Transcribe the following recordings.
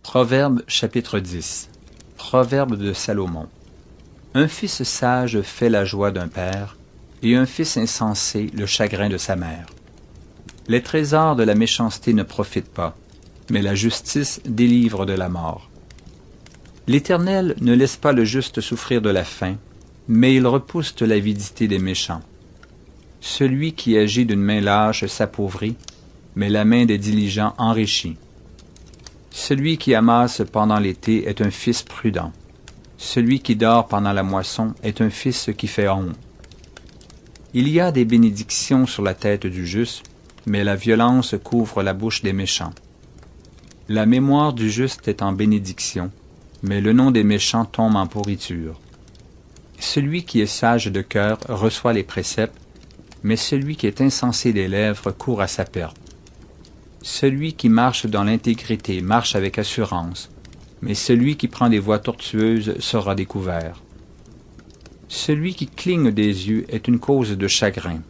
Proverbe chapitre 10. Proverbe de Salomon. Un fils sage fait la joie d'un père, et un fils insensé le chagrin de sa mère. Les trésors de la méchanceté ne profitent pas, mais la justice délivre de la mort. L'Éternel ne laisse pas le juste souffrir de la faim, mais il repousse l'avidité des méchants. Celui qui agit d'une main lâche s'appauvrit, mais la main des diligents enrichit. Celui qui amasse pendant l'été est un fils prudent. Celui qui dort pendant la moisson est un fils qui fait honte. Il y a des bénédictions sur la tête du juste, mais la violence couvre la bouche des méchants. La mémoire du juste est en bénédiction, mais le nom des méchants tombe en pourriture. Celui qui est sage de cœur reçoit les préceptes, mais celui qui est insensé des lèvres court à sa perte. Celui qui marche dans l'intégrité marche avec assurance, mais celui qui prend des voies tortueuses sera découvert. Celui qui cligne des yeux est une cause de chagrin,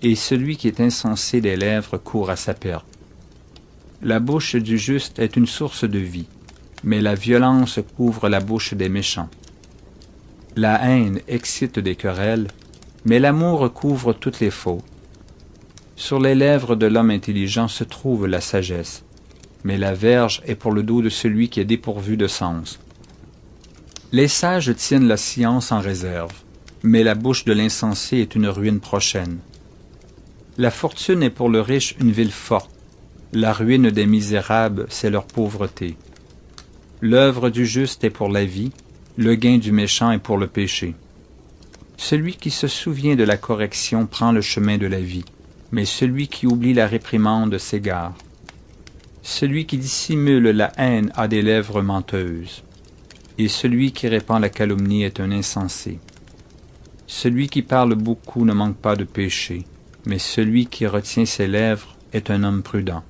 et celui qui est insensé des lèvres court à sa perte. La bouche du juste est une source de vie, mais la violence couvre la bouche des méchants. La haine excite des querelles, mais l'amour couvre toutes les fautes. Sur les lèvres de l'homme intelligent se trouve la sagesse, mais la verge est pour le dos de celui qui est dépourvu de sens. Les sages tiennent la science en réserve, mais la bouche de l'insensé est une ruine prochaine. La fortune est pour le riche une ville forte, la ruine des misérables, c'est leur pauvreté. L'œuvre du juste est pour la vie, le gain du méchant est pour le péché. Celui qui se souvient de la correction prend le chemin de la vie, mais celui qui oublie la réprimande s'égare. Celui qui dissimule la haine a des lèvres menteuses, et celui qui répand la calomnie est un insensé. Celui qui parle beaucoup ne manque pas de péché, mais celui qui retient ses lèvres est un homme prudent.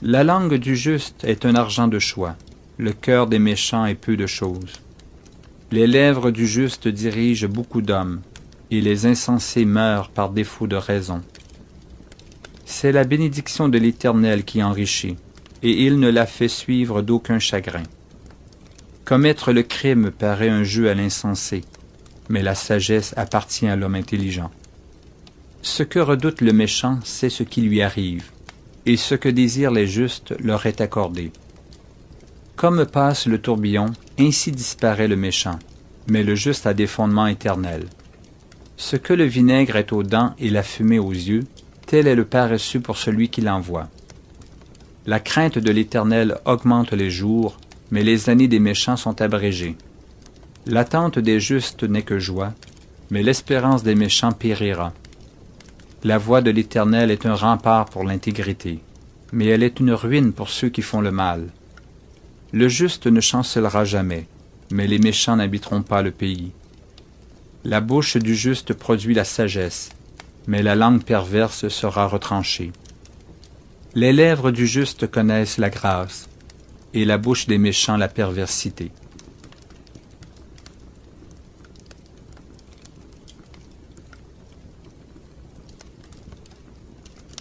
La langue du juste est un argent de choix, le cœur des méchants est peu de choses. Les lèvres du juste dirigent beaucoup d'hommes, et les insensés meurent par défaut de raison. C'est la bénédiction de l'Éternel qui enrichit, et il ne la fait suivre d'aucun chagrin. Commettre le crime paraît un jeu à l'insensé, mais la sagesse appartient à l'homme intelligent. Ce que redoute le méchant, c'est ce qui lui arrive, et ce que désirent les justes leur est accordé. Comme passe le tourbillon, ainsi disparaît le méchant, mais le juste a des fondements éternels. Ce que le vinaigre est aux dents et la fumée aux yeux, tel est le paresseux pour celui qui l'envoie. La crainte de l'Éternel augmente les jours, mais les années des méchants sont abrégées. L'attente des justes n'est que joie, mais l'espérance des méchants périra. La voie de l'Éternel est un rempart pour l'intégrité, mais elle est une ruine pour ceux qui font le mal. Le juste ne chancelera jamais, mais les méchants n'habiteront pas le pays. La bouche du juste produit la sagesse, mais la langue perverse sera retranchée. Les lèvres du juste connaissent la grâce, et la bouche des méchants la perversité.